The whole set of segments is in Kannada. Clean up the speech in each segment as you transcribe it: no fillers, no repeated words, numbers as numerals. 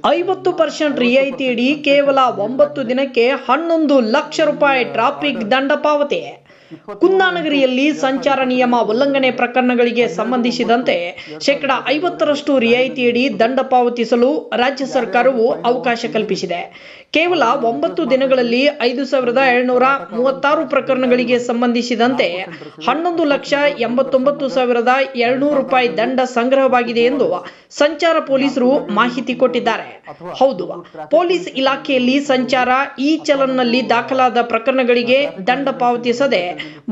50% ರಿಯಾಯಿತಿಯಡಿ ಕೇವಲ 9 ದಿನಕ್ಕೆ 11 ಲಕ್ಷ ರೂಪಾಯಿ ಟ್ರಾಫಿಕ್ ದಂಡ ಪಾವತಿ. ಕುಂದಾನಗರಿಯಲ್ಲಿ ಸಂಚಾರ ನಿಯಮ ಉಲ್ಲಂಘನೆ ಪ್ರಕರಣಗಳಿಗೆ ಸಂಬಂಧಿಸಿದಂತೆ 50% ರಿಯಾಯಿತಿಯಡಿ ದಂಡ ಪಾವತಿಸಲು ರಾಜ್ಯ ಸರ್ಕಾರವು ಅವಕಾಶ ಕಲ್ಪಿಸಿದೆ. ಕೇವಲ 9 ದಿನಗಳಲ್ಲಿ 5,736 ಪ್ರಕರಣಗಳಿಗೆ ಸಂಬಂಧಿಸಿದಂತೆ 11,89,200 ರೂಪಾಯಿ ದಂಡ ಸಂಗ್ರಹವಾಗಿದೆ ಎಂದು ಸಂಚಾರ ಪೊಲೀಸರು ಮಾಹಿತಿ ಕೊಟ್ಟಿದ್ದಾರೆ. ಹೌದು, ಪೊಲೀಸ್ ಇಲಾಖೆಯಲ್ಲಿ ಸಂಚಾರ ಈ ಚಲನ್ನಲ್ಲಿ ದಾಖಲಾದ ಪ್ರಕರಣಗಳಿಗೆ ದಂಡ ಪಾವತಿಸದೆ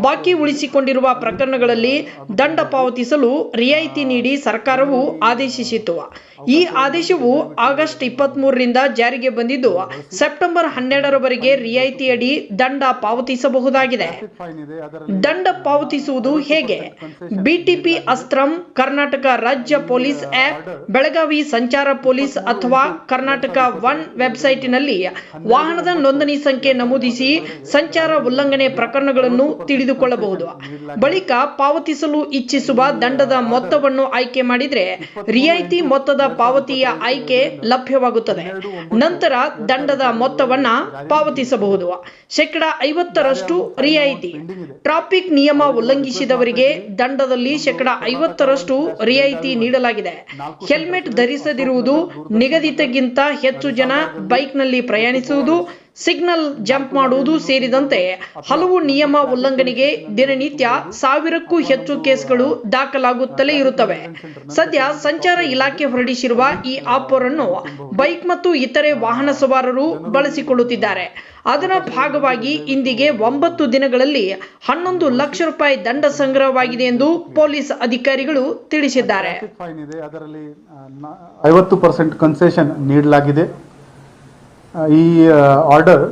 ಬಾಕಿ ಉಳಿಸಿಕೊಂಡಿರುವ ಪ್ರಕರಣಗಳಲ್ಲಿ ದಂಡ ಪಾವತಿಸಲು ರಿಯಾಯಿತಿ ನೀಡಿ ಸರ್ಕಾರವು ಆದೇಶಿಸಿತು. ಈ ಆದೇಶವು ಆಗಸ್ಟ್ 23ರಿಂದ ಜಾರಿಗೆ ಬಂದಿದ್ದು ಸೆಪ್ಟೆಂಬರ್ 12ರವರೆಗೆ ರಿಯಾಯಿತಿಯಡಿ ದಂಡ ಪಾವತಿಸಬಹುದಾಗಿದೆ. ದಂಡ ಪಾವತಿಸುವುದು ಹೇಗೆ? ಬಿಟಿಪಿ ಅಸ್ತ್ರಂ, ಕರ್ನಾಟಕ ರಾಜ್ಯ ಪೊಲೀಸ್ ಆ್ಯಪ್, ಬೆಳಗಾವಿ ಸಂಚಾರ ಪೊಲೀಸ್ ಅಥವಾ ಕರ್ನಾಟಕ ಒನ್ ವೆಬ್ಸೈಟ್ನಲ್ಲಿ ವಾಹನದ ನೋಂದಣಿ ಸಂಖ್ಯೆ ನಮೂದಿಸಿ ಸಂಚಾರ ಉಲ್ಲಂಘನೆ ಪ್ರಕರಣಗಳನ್ನು ತಿಳಿದುಕೊಳ್ಳಬಹುದು. ಬಳಿಕ ಪಾವತಿಸಲು ಇಚ್ಛಿಸುವ ದಂಡದ ಮೊತ್ತವನ್ನು ಆಯ್ಕೆ ಮಾಡಿದರೆ ರಿಯಾಯಿತಿ ಮೊತ್ತದ ಪಾವತಿಯ ಆಯ್ಕೆ ಲಭ್ಯವಾಗುತ್ತದೆ. ನಂತರ ದಂಡದ ಮೊತ್ತವನ್ನ ಪಾವತಿಸಬಹುದು. 50% ರಿಯಾಯಿತಿ. ಟ್ರಾಫಿಕ್ ನಿಯಮ ಉಲ್ಲಂಘಿಸಿದವರಿಗೆ ದಂಡದಲ್ಲಿ 50% ರಿಯಾಯಿತಿ ನೀಡಲಾಗಿದೆ. ಹೆಲ್ಮೆಟ್ ಧರಿಸದಿರುವುದು, ನಿಗದಿತಗಿಂತ ಹೆಚ್ಚು ಜನ ಬೈಕ್ನಲ್ಲಿ ಪ್ರಯಾಣಿಸುವುದು, ಸಿಗ್ನಲ್ ಜಂಪ್ ಮಾಡುವುದು ಸೇರಿದಂತೆ ಹಲವು ನಿಯಮ ಉಲ್ಲಂಘನೆಗೆ ದಿನನಿತ್ಯ 1000ಕ್ಕೂ ಹೆಚ್ಚು ಕೇಸ್ಗಳು ದಾಖಲಾಗುತ್ತಲೇ ಇರುತ್ತವೆ. ಸದ್ಯ ಸಂಚಾರ ಇಲಾಖೆ ಹೊರಡಿಸಿರುವ ಈ ಆಫರ್ ಅನ್ನು ಬೈಕ್ ಮತ್ತು ಇತರೆ ವಾಹನ ಸವಾರರು ಬಳಸಿಕೊಳ್ಳುತ್ತಿದ್ದಾರೆ. ಅದರ ಭಾಗವಾಗಿ ಇಂದಿಗೆ 9 ದಿನಗಳಲ್ಲಿ 11 ಲಕ್ಷ ರೂಪಾಯಿ ದಂಡ ಸಂಗ್ರಹವಾಗಿದೆ ಎಂದು ಪೊಲೀಸ್ ಅಧಿಕಾರಿಗಳು ತಿಳಿಸಿದ್ದಾರೆ. ಅದರಲ್ಲಿ 50% ಕನ್ಸೆಷನ್ ನೀಡಲಾಗಿದೆ. ಈ ಆರ್ಡರ್